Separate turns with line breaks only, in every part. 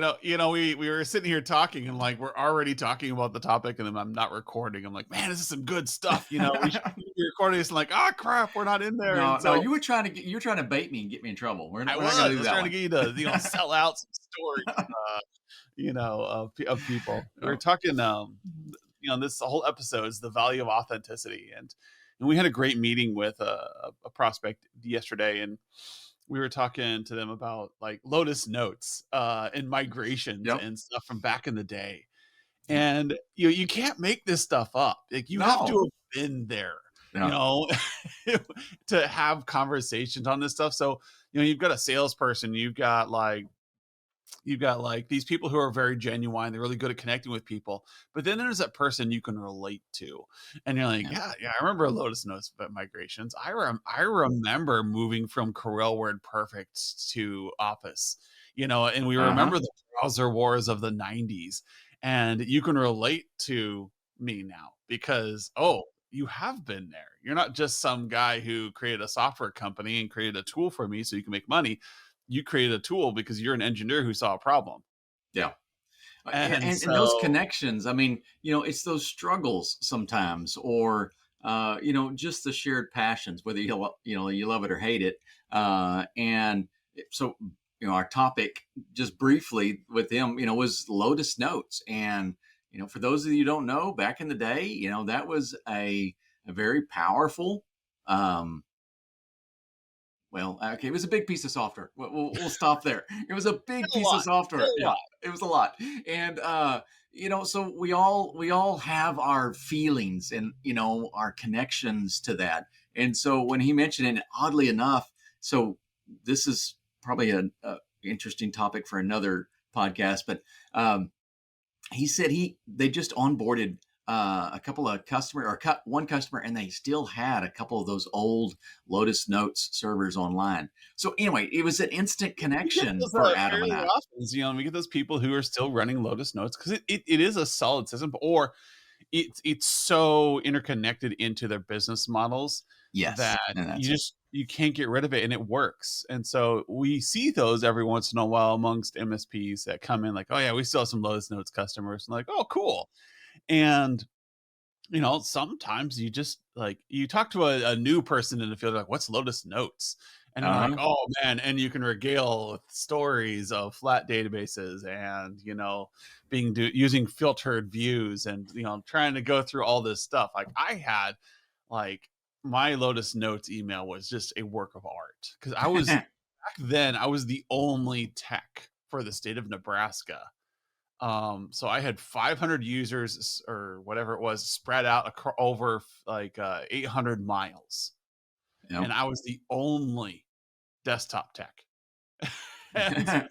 we were sitting here talking and like we're already talking about the topic and then I'm not recording. I'm like, man, this is some good stuff. We should be recording this. And like, oh crap, we're not in there.
No,
And
no,
so
you were trying to bait me and get me in trouble.
I
We're not gonna
was, I
do
was
that
trying to
one.
get you to, sell out some stories, of people. We were
Oh,
talking, this whole episode is the value of authenticity, and we had a great meeting with a prospect yesterday, and we were talking to them about like Lotus Notes, and migrations
yep,
and stuff from back in the day.
yep.
And you can't make this stuff up. Like you have to
No.
have been there, you
Yeah.
know, to have conversations on this stuff. So, you've got a salesperson, you've got like these people who are very genuine, they're really good at connecting with people. But then there's that person you can relate to. And you're like,
Yeah.
yeah, yeah, I remember Lotus Notes about migrations. I remember moving from Corel Word Perfect to Office, and we
Uh-huh.
remember the browser wars of the 90s. And you can relate to me now because, oh, you have been there. You're not just some guy who created a software company and created a tool for me so you can make money. You created a tool because you're an engineer who saw a problem.
Yeah.
And
And those
so
connections, I mean, it's those struggles sometimes, or just the shared passions, whether you love it or hate it. And so, our topic, just briefly with him, was Lotus Notes. And for those of you who don't know, back in the day, that was a very powerful, um, well, okay, it was a big piece of software. We'll stop there. It was a big
a
piece of
lot,
software.
a
Yeah,
lot.
it was a lot. And so we all have our feelings and our connections to that. And so when he mentioned it, oddly enough, so this is probably a interesting topic for another podcast, but he said they just onboarded a couple of customer or cut one customer, and they still had a couple of those old Lotus Notes servers online. So anyway, it was an instant
We get
connection
those
for Adam and
fairly
I.
often. We get those people who are still running Lotus Notes because it is a solid system, or it's so interconnected into their business models
Yes,
that
and
you
that's it.
just you can't get rid of it and it works. And so we see those every once in a while amongst MSPs that come in like, oh yeah, we still have some Lotus Notes customers. And like, oh cool. And sometimes you just like you talk to a new person in the field, like, what's Lotus Notes? And they're like,
Uh-huh.
oh man, and you can regale with stories of flat databases and using filtered views and trying to go through all this stuff. Like I had like my Lotus Notes email was just a work of art because I was back then I was the only tech for the state of Nebraska. So I had 500 users or whatever it was spread out over like 800 miles,
Yep.
and I was the only desktop tech. And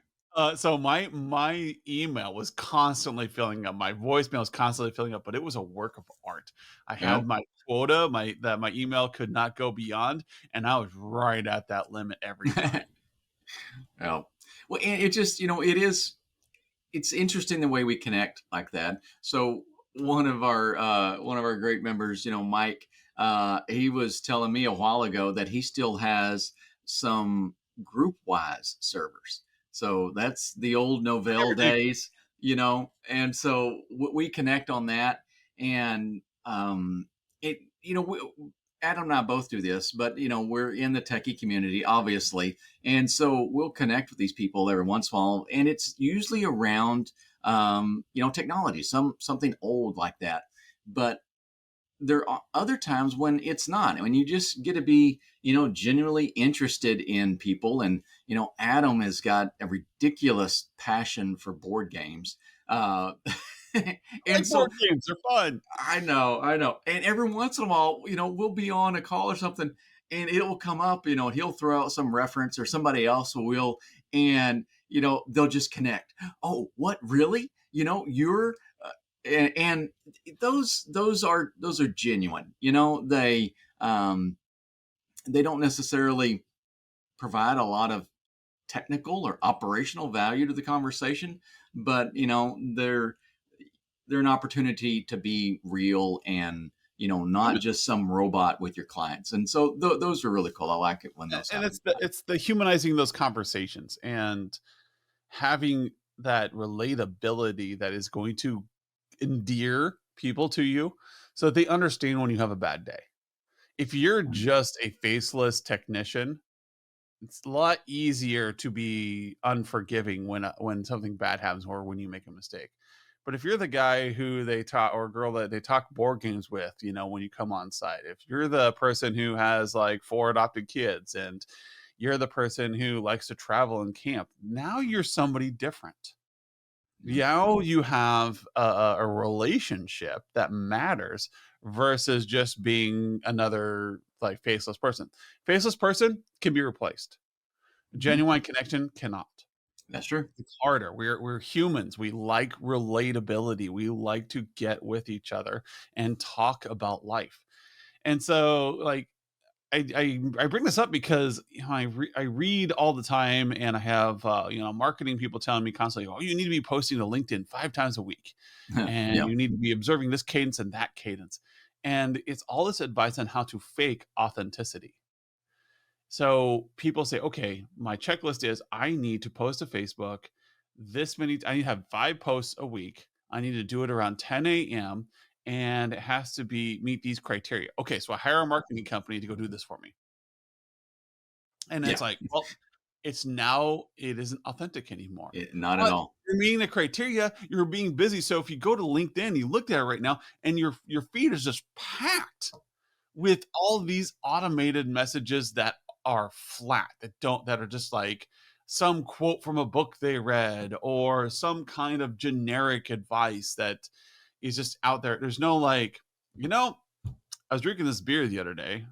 so my email was constantly filling up, my voicemail was constantly filling up, but it was a work of art. I had
Yep.
my quota, my email could not go beyond, and I was right at that limit every time.
Well, and it just, it's interesting the way we connect like that. So one of our great members, Mike, he was telling me a while ago that he still has some group wise servers. So that's the old Novell
Everything.
days, and so we connect on that. And it, Adam and I both do this, but we're in the techie community, obviously, and so we'll connect with these people every once in a while, and it's usually around technology, something old like that. But there are other times when it's not, when you just get to be genuinely interested in people. And Adam has got a ridiculous passion for board games,
I
and
like board
so
games; they're fun.
I know. And every once in a while, we'll be on a call or something, and it will come up. He'll throw out some reference, or somebody else will, and they'll just connect. Oh, what really? You're, and those are genuine. They don't necessarily provide a lot of technical or operational value to the conversation, but they're an opportunity to be real and not just some robot with your clients. And so those are really cool. I like it when those
And
happen.
it's the humanizing those conversations and having that relatability that is going to endear people to you so that they understand when you have a bad day. If you're
Mm,
just a faceless technician, it's a lot easier to be unforgiving when something bad happens or when you make a mistake. But if you're the guy who they talk or girl that they talk board games with, when you come on site, if you're the person who has like four adopted kids and you're the person who likes to travel and camp, now you're somebody different.
yeah.
Now you have a relationship that matters versus just being another like faceless person. Faceless person can be replaced.
Mhm.
Genuine connection cannot.
That's true.
It's harder. We're humans. We like relatability. We like to get with each other and talk about life. And so, like, I bring this up because I read all the time, and I have marketing people telling me constantly, "Oh, you need to be posting to LinkedIn 5 times a week, and
Yeah.
you need to be observing this cadence and that cadence." And it's all this advice on how to fake authenticity. So people say, okay, my checklist is I need to post to Facebook this many, I need to have 5 posts a week. I need to do it around 10 a.m. and it has to be meet these criteria. Okay, so I hire a marketing company to go do this for me. And
Yeah.
it's like, well, it isn't authentic anymore.
Not at
But
all.
you're meeting the criteria, you're being busy. So if you go to LinkedIn, you look at it right now, and your feed is just packed with all these automated messages that are flat, that are just like some quote from a book they read or some kind of generic advice that is just out there. There's no like, you know, I was drinking this beer the other day.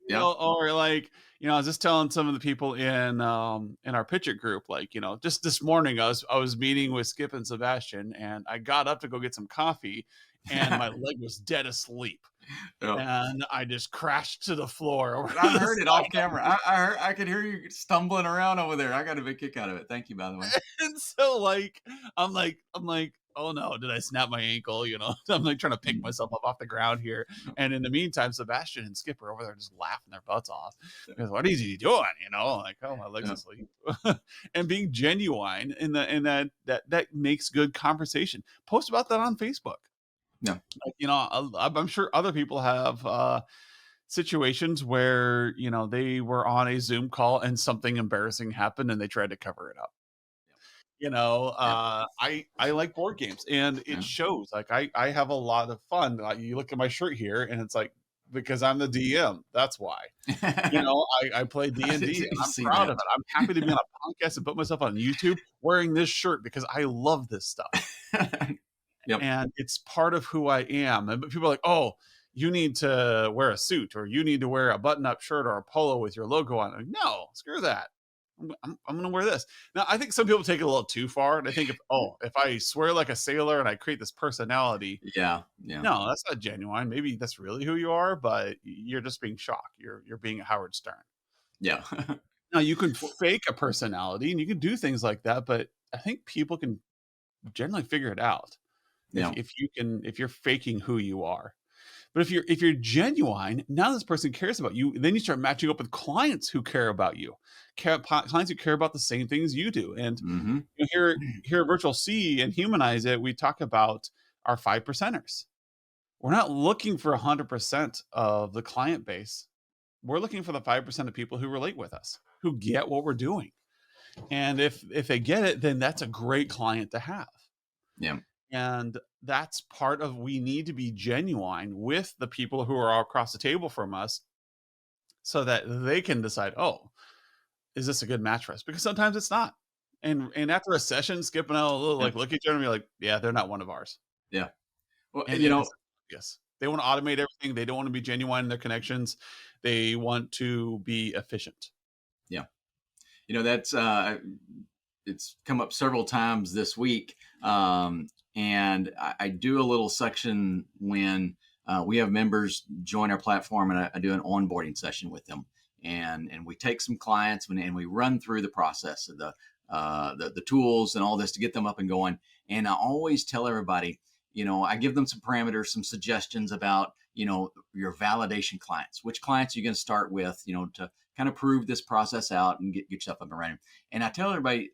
Yeah.
Or like, I was just telling some of the people in our pitch group, like, just this morning I was meeting with Skip and Sebastian, and I got up to go get some coffee, and my leg was dead asleep.
Yeah.
And I just crashed to the floor over
I
the
heard it off
side of
camera. I could hear you stumbling around over there. I got a big kick out of it. Thank you, by the way.
and so like I'm like, "Oh no, did I snap my ankle?" I'm like trying to pick
Mm.
myself up off the ground here. And in the meantime, Sebastian and Skip are over there just laughing their butts off. Because what is he doing? Like, oh, my leg's
Yeah.
asleep. And being genuine in that makes good conversation. Post about that on Facebook.
Yeah.
Like, I'm sure other people have situations where they were on a Zoom call and something embarrassing happened and they tried to cover it up.
Yeah.
I like board games, and it
Yeah.
shows. Like I have a lot of fun. You look at my shirt here, and it's like because I'm the DM. That's why.
Yeah.
I play D
I
and
did
D, and I'm
see
proud
that.
of it. I'm happy to be on a podcast and put myself on YouTube wearing this shirt because I love this stuff.
Yep.
And it's part of who I am. And but people are like, "Oh, you need to wear a suit, or you need to wear a button-up shirt or a polo with your logo on." Like, no, screw that. I'm going to wear this. Now, I think some people take it a little too far, and I think if I swear like a sailor and I create this personality,
Yeah. Yeah.
no, that's not genuine. Maybe that's really who you are, but you're just being shocked. You're being a Howard Stern.
Yeah.
Now, you can
Well,
fake a personality and you can do things like that, but I think people can generally figure it out
yeah.
if you're faking who you are. But if you're genuine, now this person cares about you. Then you start matching up with clients who care about you, clients who care about the same things you do. And
Mhm.
here at Virtual C and Humanize It, we talk about our 5 percenters. We're not looking for 100% of the client base. We're looking for the 5% of people who relate with us, who get what we're doing. And if they get it, then that's a great client to have.
Yeah.
And that's part of we need to be genuine with the people who are all across the table from us so that they can decide, oh, is this a good match for us? Because sometimes it's not. And after a session, Skip and I'll
Yeah.
like look at each other and be like, yeah, they're not one of ours.
Yeah. Well,
And it's obvious. They want to automate everything. They don't want to be genuine in their connections. They want to be efficient.
yeah. That's it's come up several times this week. And I do a little section when we have members join our platform, and I do an onboarding session with them, and we take some clients and we run through the process of the tools and all this to get them up and going. And I always tell everybody, I give them some parameters, some suggestions about, your validation clients. Which clients are you going to start with, to kind of prove this process out and get yourself up and running. And I tell everybody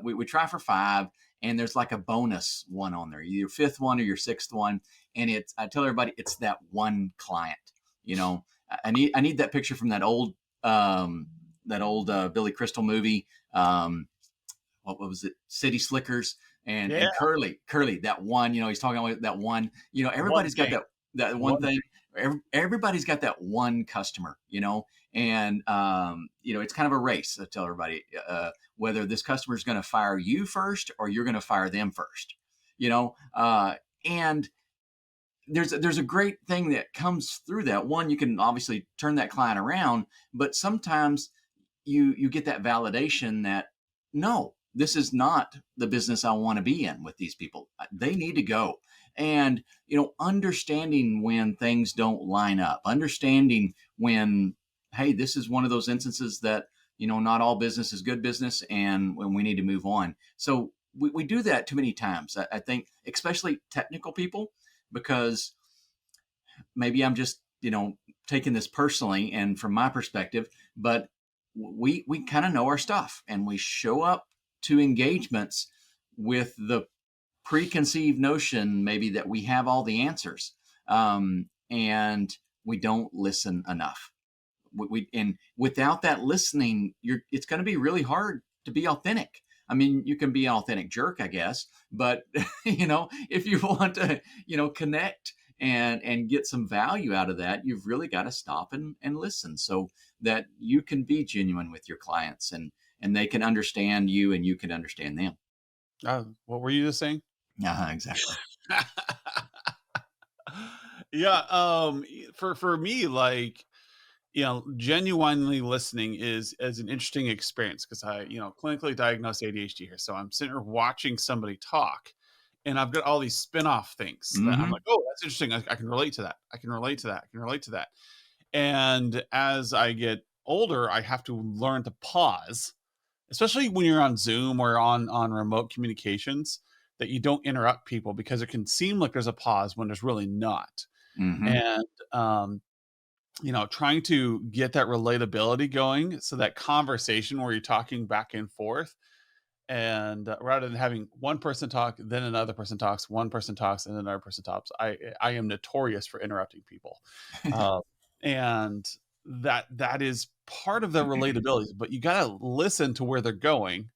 we try for 5, and there's like a bonus one on there, either your 5th one or your 6th one. And I tell everybody it's that one client. I need that picture from that old Billy Crystal movie. What was it? City Slickers
Yeah,
and Curly, that one, he's talking about that one,
one
everybody's got
thing.
that one
One
thing. Everybody's got that one customer, and it's kind of a race. I tell everybody, whether this customer is going to fire you first or you're going to fire them first, and there's a great thing that comes through that. One, you can obviously turn that client around, but sometimes you get that validation that, no, this is not the business I want to be in with these people. They need to go. And understanding when things don't line up, understanding when, hey, this is one of those instances that not all business is good business, and when we need to move on. So we do that too many times. I think, especially technical people, because maybe I'm just taking this personally and from my perspective, but we kind of know our stuff, and we show up to engagements with the preconceived notion maybe that we have all the answers, and we don't listen enough. And without that listening, it's going to be really hard to be authentic. I mean, you can be an authentic jerk, I guess, but if you want to, connect and get some value out of that, you've really got to stop and listen, so that you can be genuine with your clients, and they can understand you and you can understand them.
what were you just saying?
Exactly.
Yeah, for me, like, genuinely listening is an interesting experience because I, clinically diagnosed ADHD here. So I'm sitting here watching somebody talk, and I've got all these spin-off things that I'm
Hmm.
like, oh, that's interesting. I can relate to that. I can relate to that. I can relate to that. And as I get older, I have to learn to pause, especially when you're on Zoom or on remote communications, that you don't interrupt people because it can seem like there's a pause when there's really not.
Hmm.
And trying to get that relatability going, so that conversation where you're talking back and forth, and rather than having one person talk, then another person talks, one person talks, and then another person talks. I am notorious for interrupting people, uh, and that is part of the relatability. But you got to listen to where they're going,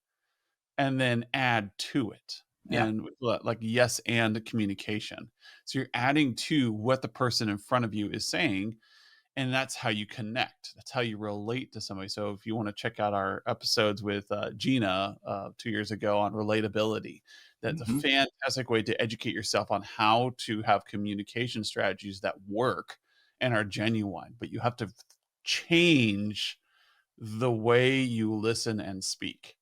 and then add to it,
Yeah.
and like yes and communication. So you're adding to what the person in front of you is saying, and that's how you connect. That's how you relate to somebody. So if you want to check out our episodes with Gina 2 years ago on relatability, that's a
Hmm.
fantastic way to educate yourself on how to have communication strategies that work and are genuine. But you have to change the way you listen and speak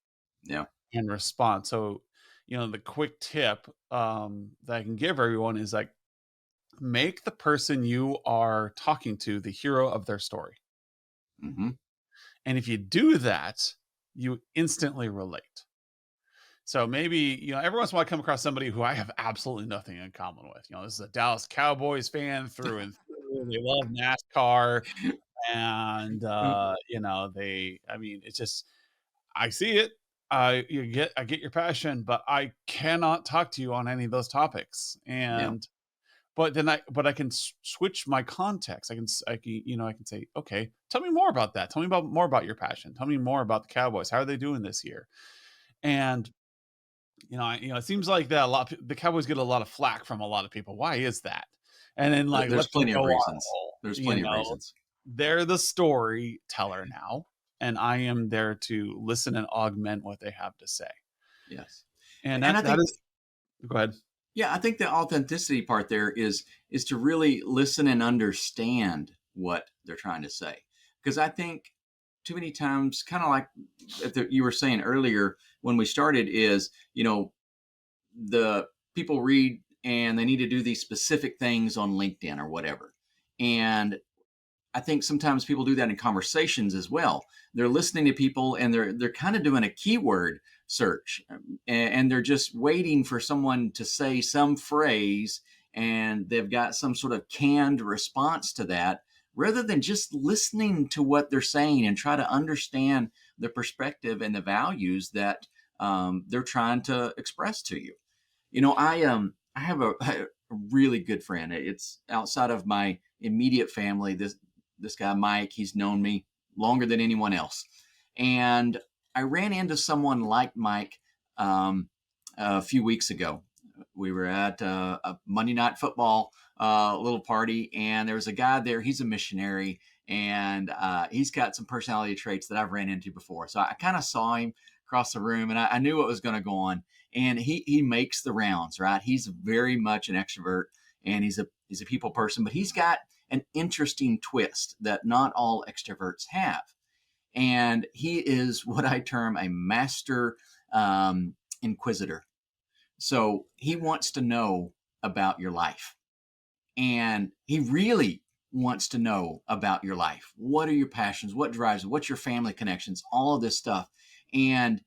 Yeah.
and respond. So, the quick tip that I can give everyone is like, make the person you are talking to the hero of their story.
Hmm.
And if you do that, you instantly relate. So maybe, every once in a while I come across somebody who I have absolutely nothing in common with. This is a Dallas Cowboys fan through and through. They love NASCAR. And, I mean, it's just, I see it. I get your passion, but I cannot talk to you on any of those topics.
Yeah.
But I can switch my context. I can say, okay, tell me more about that. Tell me more about your passion. Tell me more about the Cowboys. How are they doing this year? And it seems like that the Cowboys get a lot of flack from a lot of people. Why is that? And then like
There's
let them
plenty
go
of
on a
reasons.
roll.
There's plenty of reasons.
They're the storyteller now, and I am there to listen and augment what they have to say.
Yes.
And
And I
that
think,
is, go ahead.
yeah, I think the authenticity part there is to really listen and understand what they're trying to say. Because I think too many times, kind of like you were saying earlier when we started, is the people read and they need to do these specific things on LinkedIn or whatever, and I think sometimes people do that in conversations as well. They're listening to people and they're kind of doing a keyword search, and they're just waiting for someone to say some phrase, and they've got some sort of canned response to that, rather than just listening to what they're saying and try to understand the perspective and the values that they're trying to express to you. I have a really good friend. It's outside of my immediate family. This guy Mike, he's known me longer than anyone else, and I ran into someone like Mike a few weeks ago. We were at a Monday night football little party, and there was a guy there. He's a missionary, and he's got some personality traits that I've ran into before. So I kind of saw him across the room, and I knew what was going to go on. And he makes the rounds, right? He's very much an extrovert, and he's a people person, but he's got an interesting twist that not all extroverts have. And he is what I term a master inquisitor. So he wants to know about your life. And he really wants to know about your life. What are your passions? What drives you? What's your family connections? All of this stuff. And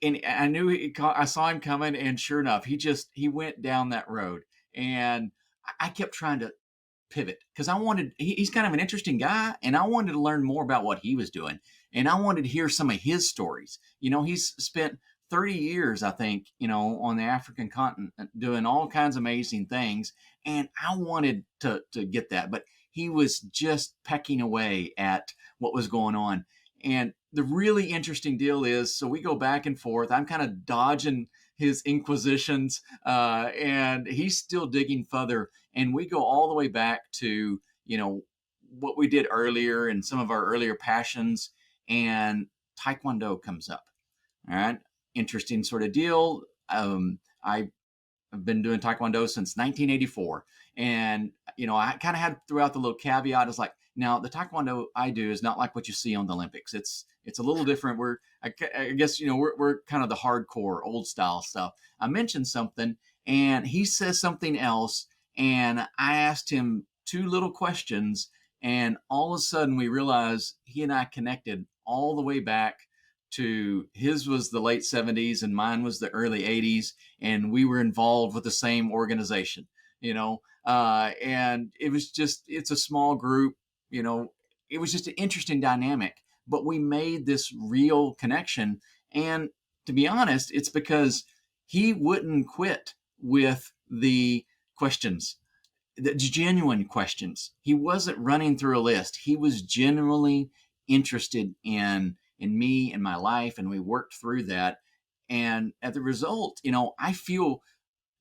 I knew I saw him coming, and sure enough, he went down that road. And I kept trying to pivot because he's kind of an interesting guy, and I wanted to learn more about what he was doing, and I wanted to hear some of his stories. He's spent 30 years, I think, on the African continent doing all kinds of amazing things, and I wanted to get that, but he was just pecking away at what was going on. And the really interesting deal is, so we go back and forth. I'm kind of dodging his inquisitions, and he's still digging further. And we go all the way back to what we did earlier and some of our earlier passions. And Taekwondo comes up. All right, interesting sort of deal. I've been doing Taekwondo since 1984, and I kind of had throughout the little caveat is like, now the Taekwondo I do is not like what you see on the Olympics. It's a little different. I guess we're kind of the hardcore old style stuff. I mentioned something, and he says something else, and I asked him two little questions, and all of a sudden we realized he and I connected all the way back to his was the late 70s and mine was the early 80s, and we were involved with the same organization, and it's a small group, it was just an interesting dynamic, but we made this real connection. And to be honest, it's because he wouldn't quit with the questions, the genuine questions. He wasn't running through a list. He was genuinely interested in me and my life, and we worked through that. And as a result, I feel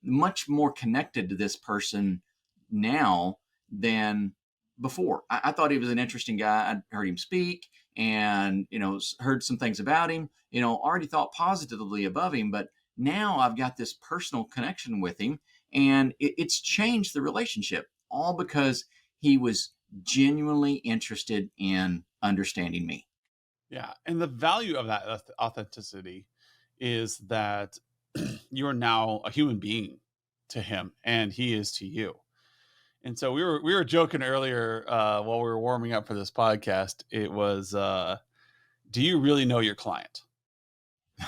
much more connected to this person now than before. I thought he was an interesting guy. I'd heard him speak, and heard some things about him. Already thought positively above him, but now I've got this personal connection with him, and it's changed the relationship, all because he was genuinely interested in understanding me.
Yeah, and the value of that authenticity is that you are now a human being to him, and he is to you. And so we were joking earlier while we were warming up for this podcast. It was, do you really know your client,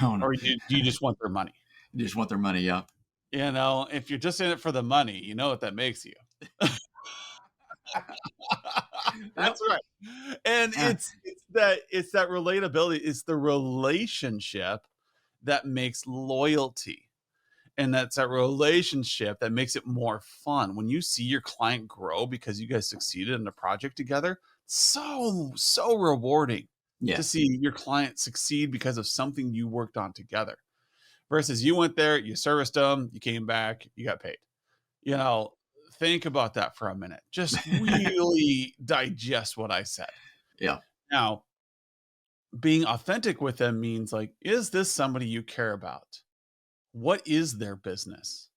Oh no,
or do you just want their money?
you just want their money. Yeah,
If you're just in it for the money, you know what that makes you.
yep,
That's right. And
yeah,
it's that relatability. It's the relationship that makes loyalty. And that's that relationship that makes it more fun. When you see your client grow because you guys succeeded in a project together, so rewarding to
yes,
see your client succeed because of something you worked on together. Versus you went there, you serviced them, you came back, you got paid. You know, think about that for a minute. Just really digest what I said.
yeah,
Now, being authentic with them means like, is this somebody you care about? What is their business?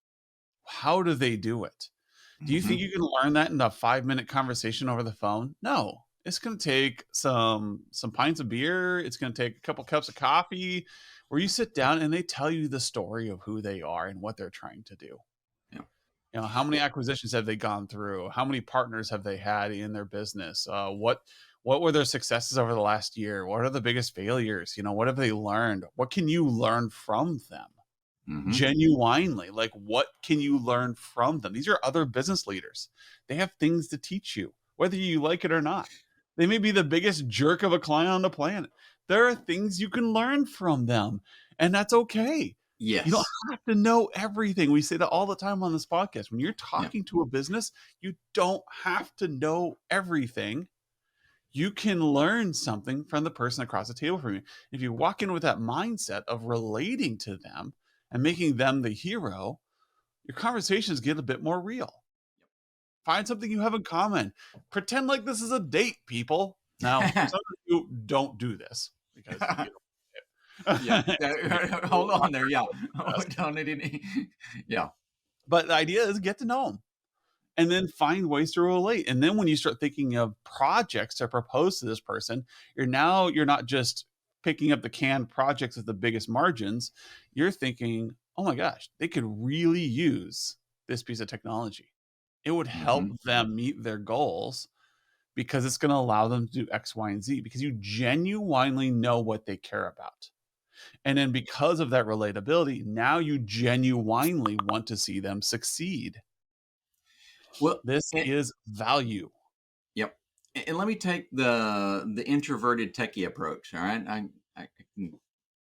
How do they do it? Do you think
hmm
you can learn that in a 5-minute conversation over the phone? No. It's going to take some pints of beer. It's going to take a couple cups of coffee where you sit down and they tell you the story of who they are and what they're trying to do.
yeah.
How many acquisitions have they gone through? How many partners have they had in their business? What were their successes over the last year? What are the biggest failures? You know, what have they learned? What can you learn from them?
Hmm.
Genuinely, like, what can you learn from them? These are other business leaders. They have things to teach you, whether you like it or not. They may be the biggest jerk of a client on the planet. There are things you can learn from them, and that's okay. You don't
Yes.
have to know everything. We say that all the time on this podcast. When you're
Yeah.
talking to a business, you don't have to know everything. You can learn something from the person across the table from you. If you walk in with that mindset of relating to them and making them the hero, your conversations get a bit more real. Find something you have in common. Pretend like this is a date, people. Now, some of you don't do this because you
Yeah.
don't.
Hold on there. Yeah.
Best.
Don't need any. Yeah.
But the idea is get to know them and then find ways to relate. And then when you start thinking of projects to propose to this person, you're not just picking up the canned projects with the biggest margins. You're thinking, oh my gosh, they could really use this piece of technology. It would help
Hmm.
them meet their goals because it's going to allow them to do X, Y, and Z because you genuinely know what they care about. And then because of that relatability, now you genuinely want to see them succeed.
Well,
This
and,
is value.
yep. And let me take the introverted techie approach. All right. I can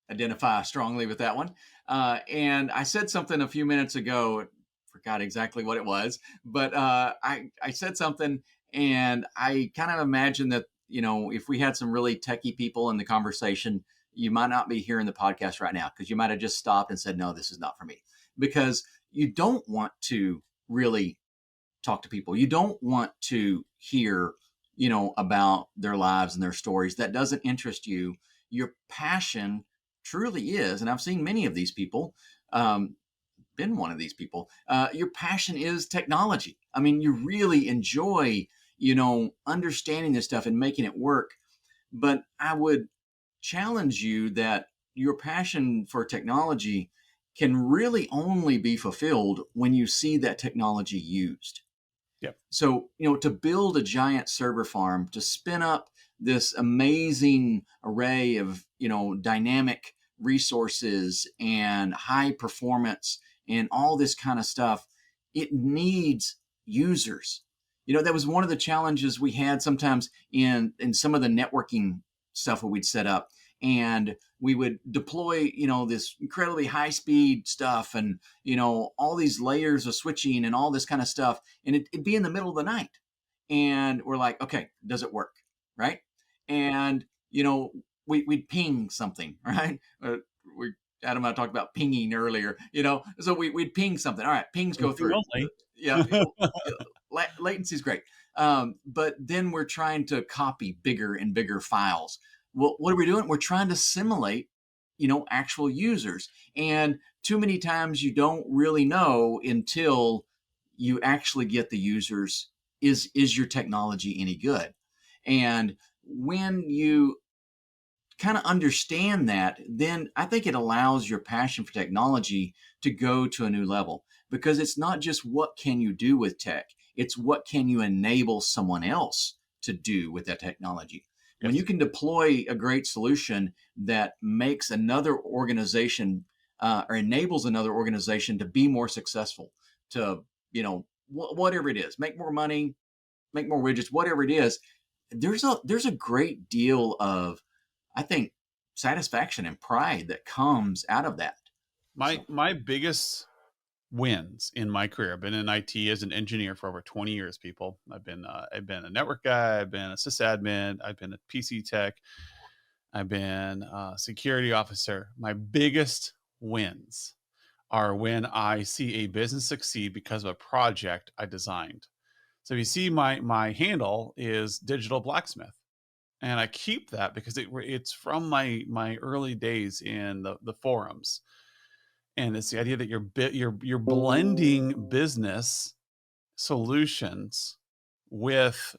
identify strongly with that one. And I said something a few minutes ago, forgot exactly what it was, but I said something and I kind of imagine that, if we had some really techie people in the conversation, you might not be hearing the podcast right now because you might have just stopped and said, no, this is not for me. Because you don't want to really talk to people. You don't want to hear, about their lives and their stories. That doesn't interest you. Your passion truly is, and I've seen many of these people, been one of these people. Your passion is technology. I mean, you really enjoy, understanding this stuff and making it work. But I would challenge you that your passion for technology can really only be fulfilled when you see that technology used.
Yep.
So, to build a giant server farm, to spin up this amazing array of, dynamic resources and high performance and all this kind of stuff, it needs users. That was one of the challenges we had sometimes in some of the networking stuff that we'd set up. And we would deploy, this incredibly high speed stuff and, all these layers of switching and all this kind of stuff, and it'd be in the middle of the night, and we're like, okay, does it work, right? And we'd ping something, right? We Adam and I talked about pinging earlier, so we'd ping something. All right, pings go
Anything
through.
only.
Yeah, latency is great, but then we're trying to copy bigger and bigger files. Well, what are we doing? We're trying to simulate, actual users, and too many times you don't really know until you actually get the users. Is your technology any good? And when you kind of understand that, then I think it allows your passion for technology to go to a new level, because it's not just what can you do with tech, it's what can you enable someone else to do with that technology. When you
Yes.
can deploy a great solution that makes another organization, or enables another organization to be more successful, to, whatever it is, make more money, make more widgets, whatever it is, there's a great deal of, I think, satisfaction and pride that comes out of that.
My
So,
my biggest wins in my career. I've been in IT as an engineer for over 20 years, people. I've been a network guy, I've been a sysadmin, I've been a PC tech, I've been a security officer. My biggest wins are when I see a business succeed because of a project I designed. So you see my handle is digital blacksmith. And I keep that because it's from my early days in the forums, and it's the idea that you're blending business solutions with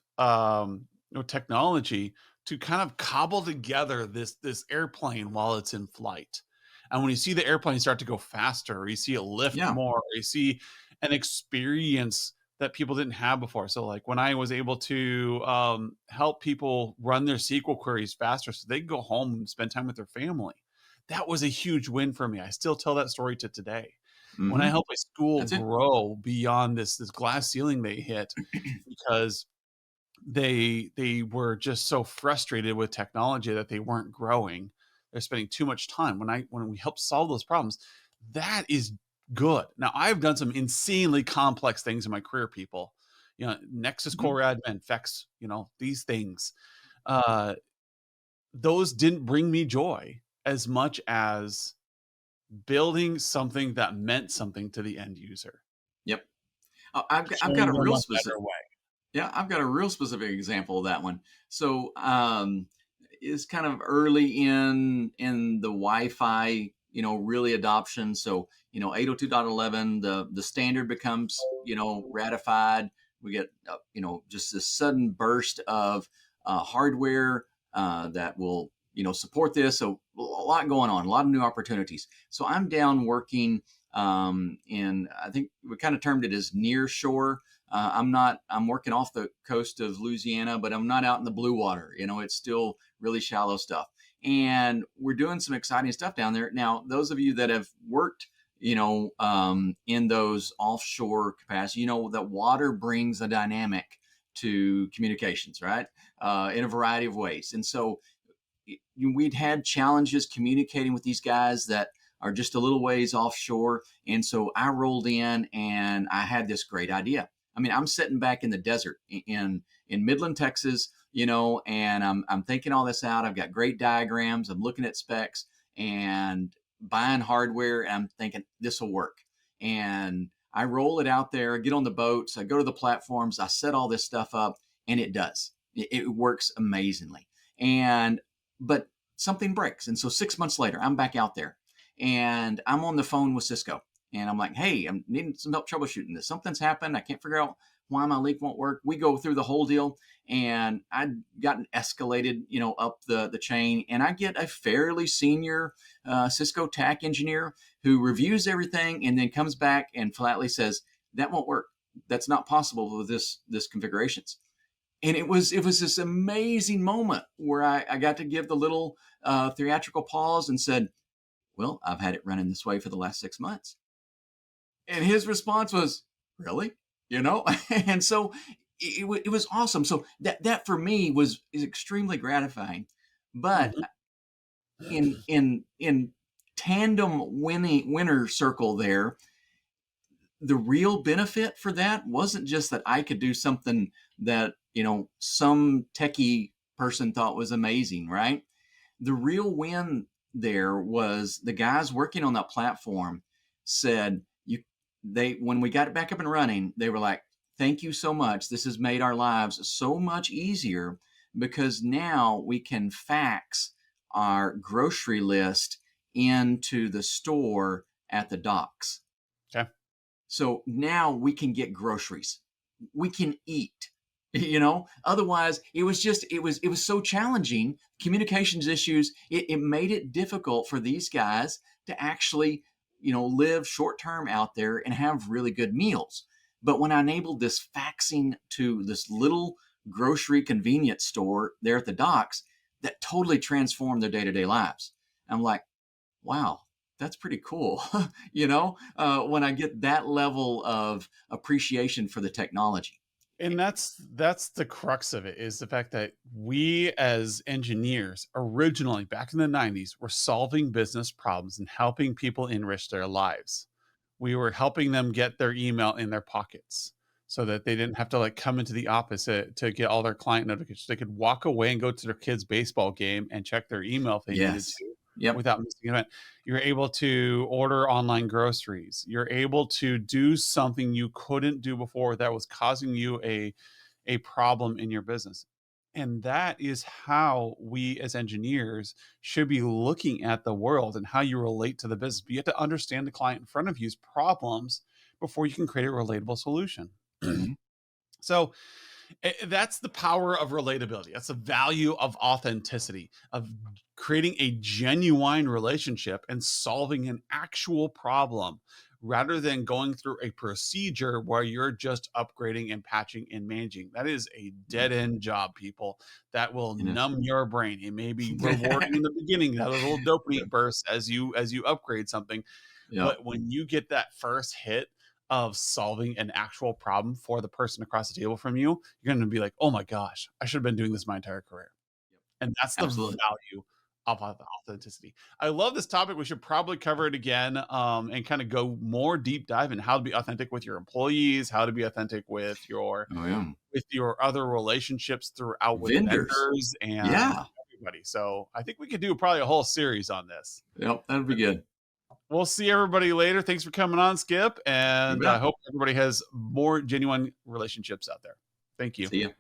technology to kind of cobble together this airplane while it's in flight. And when you see the airplane start to go faster, or you see it lift
yeah.
more, or you see an experience that people didn't have before. So like when I was able to help people run their SQL queries faster so they could go home and spend time with their family, that was a huge win for me. I still tell that story to today. When I
Hmm.
helped a school
That's it.
grow beyond this glass ceiling they hit because they were just so frustrated with technology that they weren't growing. They're spending too much time. When we help solve those problems, that is good. Now, I've done some insanely complex things in my career, people. Nexus
Mhm.
Core Admin, FEX, these things. Uh, those didn't bring me joy as much as building something that meant something to the end user,
Yep. I've got
showing
a
them
real
a
specific.
better way.
Yeah, I've got a real specific example of that one. So, is kind of early in the Wi-Fi, really adoption. So, 802.11, the standard becomes, ratified. We get, just this sudden burst of hardware that will, support this. So, a lot going on, a lot of new opportunities. So, I'm down working in, I think we kind of termed it as near shore. I'm working off the coast of Louisiana, but I'm not out in the blue water. It's still really shallow stuff. And we're doing some exciting stuff down there. Now, those of you that have worked, in those offshore capacities, that water brings a dynamic to communications, right? In a variety of ways. And so we'd had challenges communicating with these guys that are just a little ways offshore. And so I rolled in and I had this great idea. I mean, I'm sitting back in the desert in Midland, Texas, and I'm thinking all this out. I've got great diagrams. I'm looking at specs and buying hardware, and I'm thinking this will work. And I roll it out there, get on the boats, I go to the platforms, I set all this stuff up, and it does. It works amazingly. And but something breaks. And so 6 months later, I'm back out there and I'm on the phone with Cisco. And I'm like, hey, I'm needing some help troubleshooting this. Something's happened. I can't figure out why my leak won't work. We go through the whole deal, and I'd gotten escalated, up the chain. And I get a fairly senior Cisco TAC engineer who reviews everything and then comes back and flatly says, that won't work. That's not possible with this configurations. And it was this amazing moment where I got to give the little theatrical pause and said, well, I've had it running this way for the last 6 months. And his response was, really? And so it was awesome. So that for me is extremely gratifying. But
Mhm.
in tandem winner circle there, the real benefit for that wasn't just that I could do something that, some techie person thought was amazing, right? The real win there was the guys working on that platform said, when we got it back up and running, they were like, thank you so much. This has made our lives so much easier because now we can fax our grocery list into the store at the docks.
Okay.
So now we can get groceries. We can eat. Otherwise it was so challenging. Communications issues, it made it difficult for these guys to actually, live short term out there and have really good meals. But when I enabled this faxing to this little grocery convenience store there at the docks, that totally transformed their day-to-day lives. I'm like, wow, that's pretty cool. When I get that level of appreciation for the technology.
And that's the crux of it, is the fact that we as engineers originally back in the 90s were solving business problems and helping people enrich their lives. We were helping them get their email in their pockets so that they didn't have to like come into the office to get all their client notifications. They could walk away and go to their kids' baseball game and check their email if they needed
Yes.
to
Yep.
without missing an event. You're able to order online groceries. You're able to do something you couldn't do before that was causing you a problem in your business. And that is how we as engineers should be looking at the world and how you relate to the business. But you have to understand the client in front of you's problems before you can create a relatable solution.
Hmm.
So that's the power of relatability. That's the value of authenticity, of creating a genuine relationship and solving an actual problem rather than going through a procedure where you're just upgrading and patching and managing. That is a
Yeah,
dead end job, people. That will
it is.
numb your brain. It may be rewarding in the beginning, that little
Yeah.
dopamine burst as you upgrade something,
Yeah.
but when you get that first hit of solving an actual problem for the person across the table from you, you're going to be like, "Oh my gosh, I should have been doing this my entire career."
Yep.
And that's the
Absolutely.
value of authenticity. I love this topic. We should probably cover it again, and kind of go more deep dive in how to be authentic with your employees, how to be authentic
Oh yeah.
with your other relationships throughout with
Vendors.
vendors and
Yeah.
everybody. So I think we could do probably a whole series on this.
Yep. That'd be good.
We'll see everybody later. Thanks for coming on, Skip,
You
and I
bet.
hope everybody has more genuine relationships out there. Thank you.
See ya.